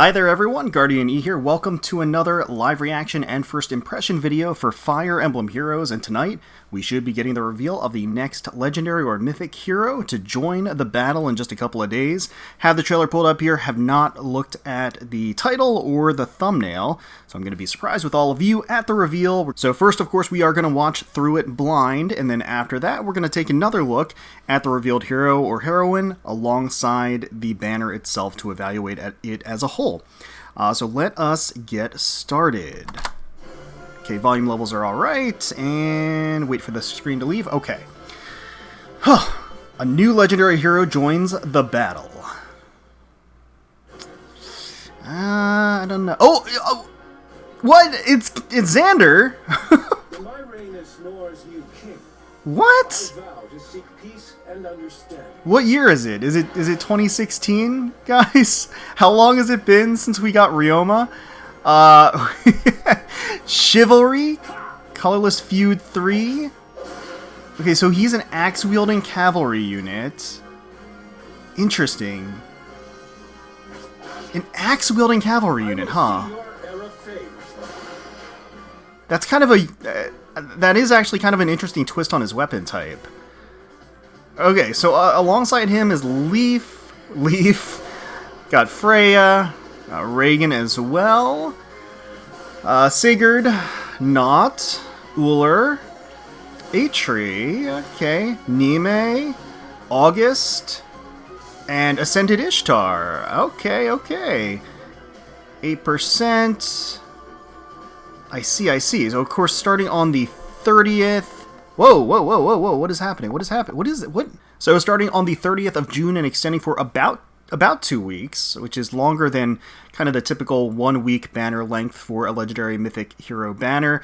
Hi there everyone, GuardianE here. Welcome to another live reaction and first impression video for Fire Emblem Heroes, and tonight we should be getting the reveal of the next legendary or mythic hero to join the battle in just a couple of days. Have the trailer pulled up here, have not looked at the title or the thumbnail, so I'm going to be surprised with all of you at the reveal. So first, of course, we are going to watch through it blind, and then after that we're going to take another look at the revealed hero or heroine alongside the banner itself to evaluate it as a whole. So let us get started. Okay, volume levels are alright, and wait for the screen to leave. Okay. A new legendary hero joins the battle. I don't know. Oh! What? It's Xander? My reign as Nor's new king. What? I vow to seek peace and understanding. What year is it? Is it 2016, guys? How long has it been since we got Ryoma? Chivalry? Colorless Feud 3? Okay, so he's an axe-wielding cavalry unit. Interesting. An axe-wielding cavalry unit, huh? That's kind of a... that is actually kind of an interesting twist on his weapon type. Okay, so alongside him is Leaf, got Freya, Reagan as well, Sigurd, Not, Uller, Atri, okay, Nime, August, and Ascended Ishtar. Okay. 8%. I see. So, of course, starting on the 30th... Whoa, what is happening? What is it? What? So, starting on the 30th of June and extending for about 2 weeks, which is longer than kind of the typical 1 week banner length for a legendary mythic hero banner,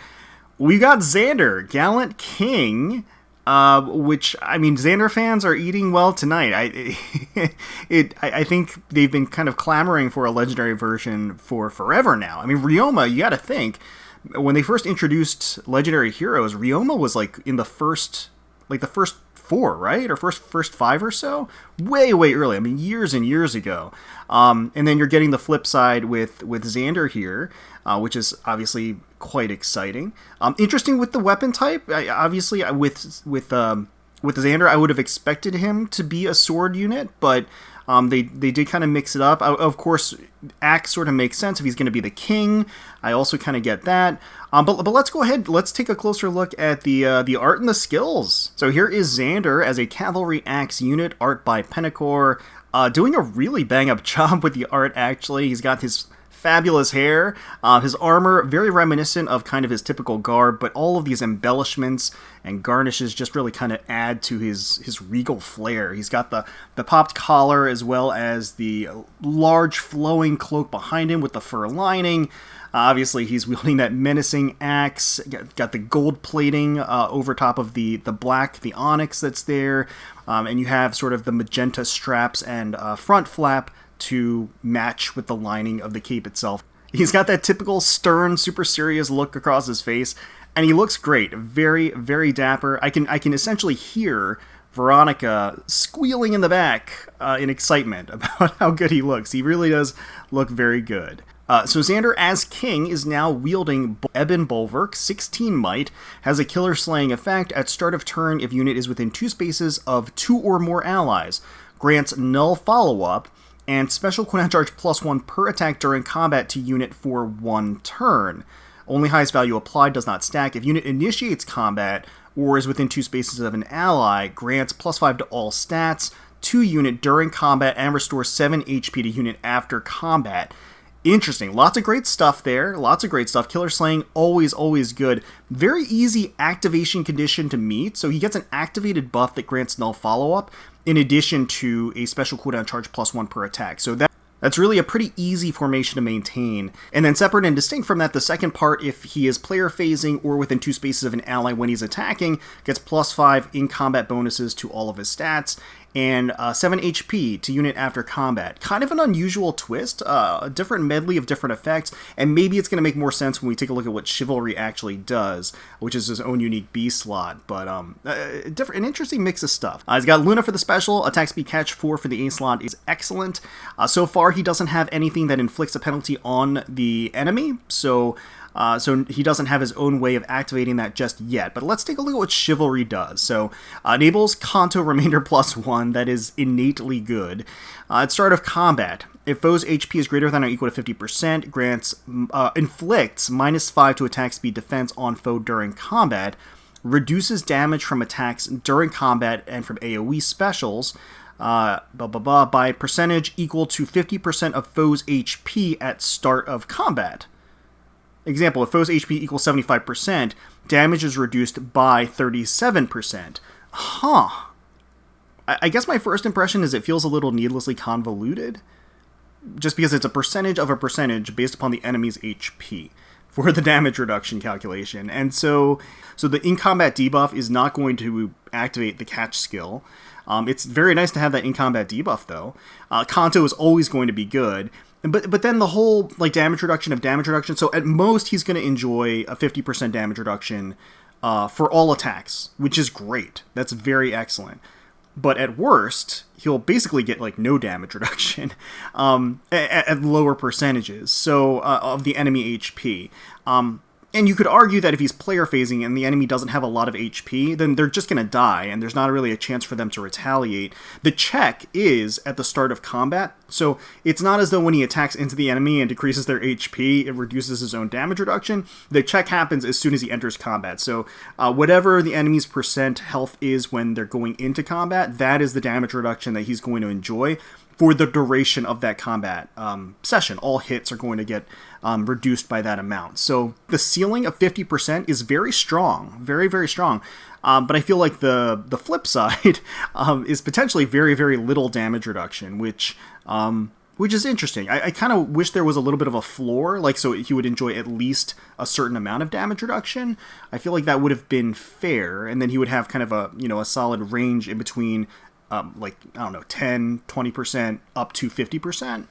we got Xander, Gallant King, which, I mean, Xander fans are eating well tonight. I think they've been kind of clamoring for a legendary version for forever now. I mean, Ryoma, you gotta think, when they first introduced legendary heroes, Ryoma was like in the first 4, right? Or first 5 or so? Way early. I mean, years and years ago. And then you're getting the flip side with Xander here, which is obviously quite exciting. Interesting with the weapon type. Obviously, with Xander, I would have expected him to be a sword unit, but they did kind of mix it up. Of course, axe sort of makes sense if he's going to be the king. I also kind of get that. But let's go ahead. Let's take a closer look at the art and the skills. So here is Xander as a cavalry axe unit, art by Penacor, doing a really bang-up job with the art, actually. He's got his fabulous hair, his armor very reminiscent of kind of his typical garb, but all of these embellishments and garnishes just really kind of add to his regal flair. He's got the popped collar as well as the large flowing cloak behind him with the fur lining. Obviously, he's wielding that menacing axe, got the gold plating over top of the black, the onyx that's there, and you have sort of the magenta straps and front flap to match with the lining of the cape itself. He's got that typical stern, super serious look across his face, and he looks great. Very dapper. I can essentially hear Veronica squealing in the back in excitement about how good he looks. He really does look very good. So Xander as king is now wielding Ebon Bulwark, 16 might, has a killer slaying effect at start of turn if unit is within 2 spaces of 2 or more allies, grants null follow-up, and special cooldown charge +1 per attack during combat to unit for 1 turn. Only highest value applied, does not stack. If unit initiates combat or is within 2 spaces of an ally, grants +5 to all stats to unit during combat and restores 7 HP to unit after combat. Interesting. Lots of great stuff there. Lots of great stuff. Killer Slaying, always good. Very easy activation condition to meet. So he gets an activated buff that grants null follow-up in addition to a special cooldown charge +1 per attack. So that's really a pretty easy formation to maintain. And then separate and distinct from that, the second part, if he is player phasing or within 2 spaces of an ally when he's attacking, gets +5 in combat bonuses to all of his stats. and 7 HP to unit after combat. Kind of an unusual twist, a different medley of different effects, and maybe it's going to make more sense when we take a look at what Chivalry actually does, which is his own unique B slot, but an interesting mix of stuff. He's got Luna for the special, attack speed catch 4 for the A slot is excellent. So far he doesn't have anything that inflicts a penalty on the enemy, so he doesn't have his own way of activating that just yet. But let's take a look at what Chivalry does. So enables Kanto Remainder +1, that is innately good. At start of combat, if foe's HP is greater than or equal to 50%, inflicts -5 to attack speed defense on foe during combat, reduces damage from attacks during combat and from AoE specials, by percentage equal to 50% of foe's HP at start of combat. Example, if foe's HP equals 75%, damage is reduced by 37%. Huh. I guess my first impression is it feels a little needlessly convoluted, just because it's a percentage of a percentage based upon the enemy's HP for the damage reduction calculation. And so the in-combat debuff is not going to activate the catch skill. It's very nice to have that in-combat debuff, though. Kanto is always going to be good. But then the whole damage reduction, so at most he's going to enjoy a 50% damage reduction for all attacks, which is great. That's very excellent. But at worst, he'll basically get no damage reduction at lower percentages of the enemy HP. And you could argue that if he's player phasing and the enemy doesn't have a lot of HP, then they're just going to die, and there's not really a chance for them to retaliate. The check is at the start of combat, so it's not as though when he attacks into the enemy and decreases their HP, it reduces his own damage reduction. The check happens as soon as he enters combat. So whatever the enemy's percent health is when they're going into combat, that is the damage reduction that he's going to enjoy for the duration of that combat session. All hits are going to get reduced by that amount. So the ceiling of 50% is very strong, very, very strong. But I feel like the flip side is potentially very, very little damage reduction, which is interesting. I kind of wish there was a little bit of a floor, so he would enjoy at least a certain amount of damage reduction. I feel like that would have been fair, and then he would have kind of a solid range in between 10, 20% up to 50%,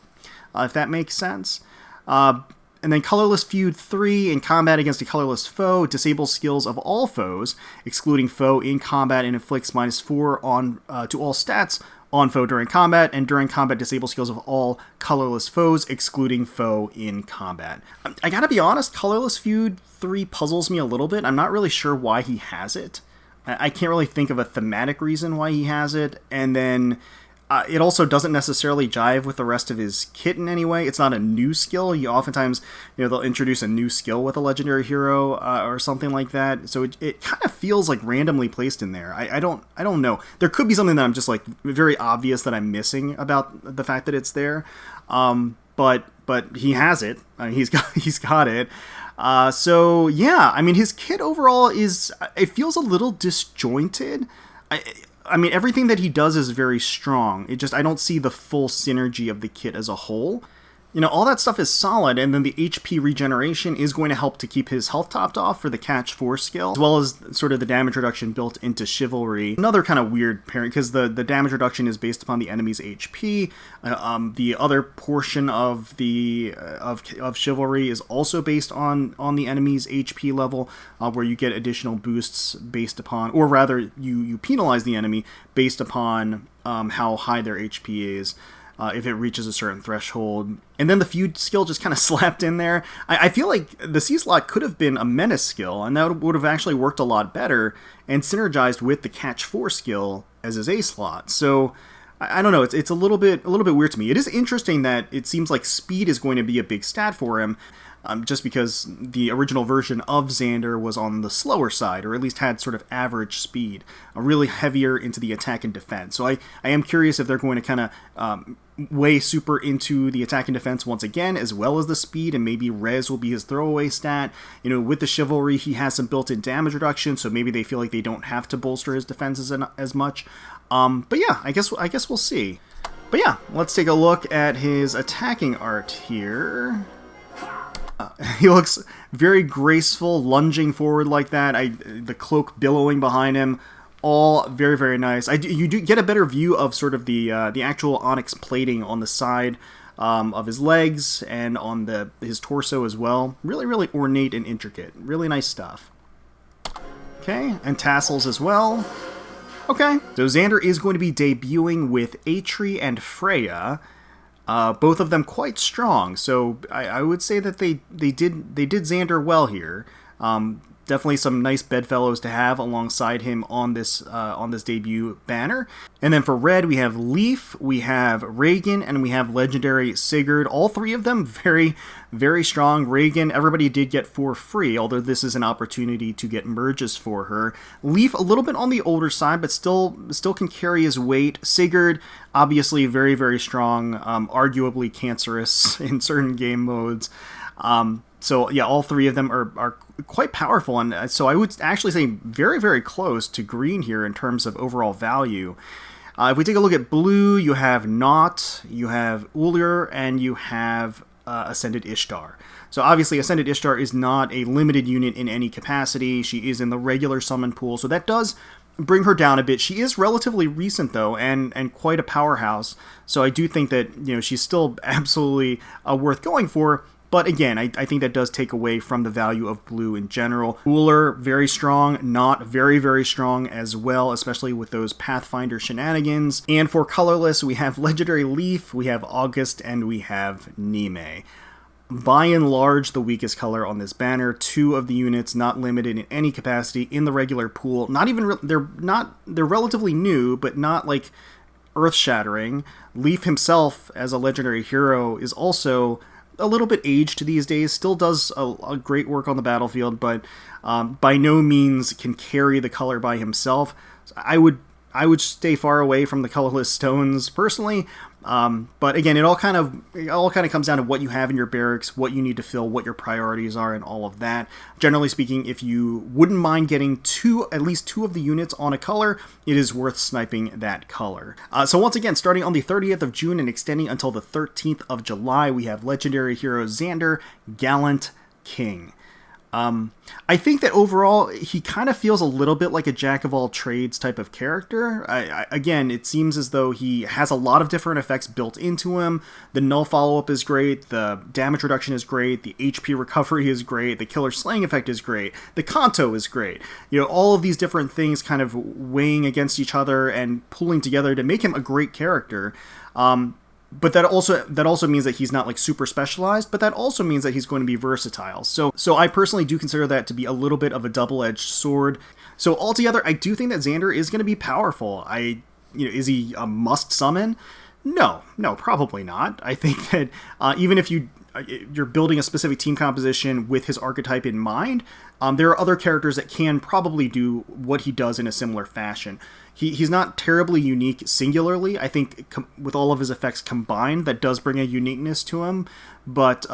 if that makes sense. And then Colorless Feud 3, in combat against a colorless foe, disables skills of all foes, excluding foe in combat, and inflicts -4 to all stats on foe during combat, and during combat disables skills of all colorless foes, excluding foe in combat. I gotta be honest, Colorless Feud 3 puzzles me a little bit. I'm not really sure why he has it. I can't really think of a thematic reason why he has it, and then it also doesn't necessarily jive with the rest of his kit in any way. It's not a new skill. Oftentimes, they'll introduce a new skill with a legendary hero or something like that. So it kind of feels randomly placed in there. I don't know. There could be something that I'm just very obvious that I'm missing about the fact that it's there. But he has it. He's got it. So yeah, his kit overall it feels a little disjointed. Everything that he does is very strong. I don't see the full synergy of the kit as a whole. All that stuff is solid, and then the HP regeneration is going to help to keep his health topped off for the Catch 4 skill, as well as sort of the damage reduction built into Chivalry. Another kind of weird pairing, because the damage reduction is based upon the enemy's HP. The other portion of of Chivalry is also based on the enemy's HP level, where you get additional boosts based upon, or rather, you penalize the enemy based upon how high their HP is. If it reaches a certain threshold. And then the Feud skill just kind of slapped in there. I feel like the C slot could have been a Menace skill, and that would have actually worked a lot better and synergized with the Catch 4 skill as his A slot. So I don't know, it's a little bit weird to me. It is interesting that it seems like speed is going to be a big stat for him, just because the original version of Xander was on the slower side, or at least had sort of average speed, really heavier into the attack and defense. So I am curious if they're going to kind of way super into the attack and defense once again, as well as the speed, and maybe res will be his throwaway stat. With the Chivalry, he has some built-in damage reduction, so maybe they feel like they don't have to bolster his defenses as much. But yeah, I guess we'll see. But yeah, let's take a look at his attacking art here. He looks very graceful, lunging forward like that. The cloak billowing behind him. all very, very nice. You do get a better view of sort of the actual onyx plating on the side of his legs and on his torso as well. Really, really ornate and intricate. Really nice stuff. Okay, and tassels as well. Okay, so Xander is going to be debuting with Atri and Freya. Both of them quite strong, so I would say that they did Xander well here. Definitely some nice bedfellows to have alongside him on this debut banner. And then for red, we have Leaf, we have Reagan, and we have legendary Sigurd. All three of them very, very strong. Reagan, everybody did get for free, although this is an opportunity to get merges for her. Leaf, a little bit on the older side, but still can carry his weight. Sigurd, obviously very, very strong, arguably cancerous in certain game modes. So yeah, all three of them are quite powerful, and so I would actually say very, very close to green here in terms of overall value. If we take a look at blue, you have Not, you have Ullr, and you have Ascended Ishtar. So obviously Ascended Ishtar is not a limited unit in any capacity. She is in the regular summon pool, so that does bring her down a bit. She is relatively recent though, and quite a powerhouse. So I do think that she's still absolutely worth going for. But again, I think that does take away from the value of blue in general. Ullr, very strong. Not very, very strong as well, especially with those Pathfinder shenanigans. And for colorless, we have Legendary Leaf, we have August, and we have Nime. By and large, the weakest color on this banner. Two of the units not limited in any capacity in the regular pool. Not even they're relatively new, but not like earth-shattering. Leaf himself, as a legendary hero, is also a little bit aged these days, still does a great work on the battlefield, but by no means can carry the color by himself. So I would stay far away from the colorless stones personally. But again, it all kind of comes down to what you have in your barracks, what you need to fill, what your priorities are, and all of that. Generally speaking, if you wouldn't mind getting at least two of the units on a color, it is worth sniping that color. So once again, starting on the 30th of June and extending until the 13th of July, we have legendary hero Xander, Gallant King. I think that overall, he kind of feels a little bit like a jack-of-all-trades type of character. Again, it seems as though he has a lot of different effects built into him. The null follow-up is great, the damage reduction is great, the HP recovery is great, the killer slaying effect is great, the Kanto is great. All of these different things kind of weighing against each other and pulling together to make him a great character. But that also means that he's not like super specialized, but that also means that he's going to be versatile. So I personally do consider that to be a little bit of a double-edged sword. So altogether, I do think that Xander is going to be powerful. Is he a must summon? No, probably not. I think that even if you're building a specific team composition with his archetype in mind, there are other characters that can probably do what he does in a similar fashion. He's not terribly unique singularly. I think with all of his effects combined, that does bring a uniqueness to him. But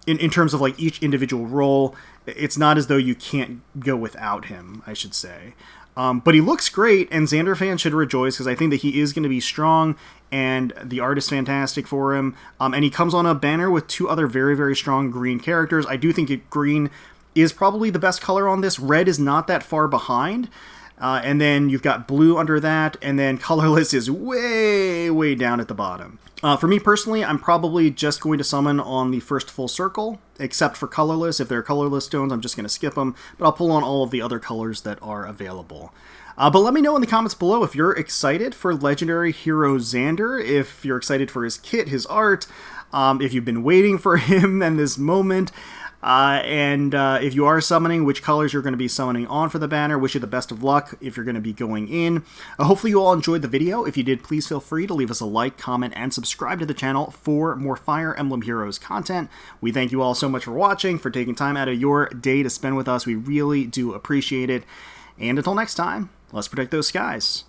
in terms of like each individual role, it's not as though you can't go without him, I should say. But he looks great, and Xander fans should rejoice because I think that he is going to be strong, and the art is fantastic for him. And he comes on a banner with two other very, very strong green characters. I do think green is probably the best color on this. Red is not that far behind. And then you've got blue under that, and then colorless is way, way down at the bottom. For me personally, I'm probably just going to summon on the first full circle, except for colorless. If they're colorless stones, I'm just going to skip them, but I'll pull on all of the other colors that are available. But let me know in the comments below if you're excited for legendary hero Xander, if you're excited for his kit, his art, if you've been waiting for him and this moment. And if you are summoning, which colors you're going to be summoning on for the banner. Wish you the best of luck if you're going to be going in. Hopefully you all enjoyed the video. If you did, please feel free to leave us a like, comment, and subscribe to the channel for more Fire Emblem Heroes content. We thank you all so much for watching, for taking time out of your day to spend with us. We really do appreciate it. And until next time, let's protect those skies.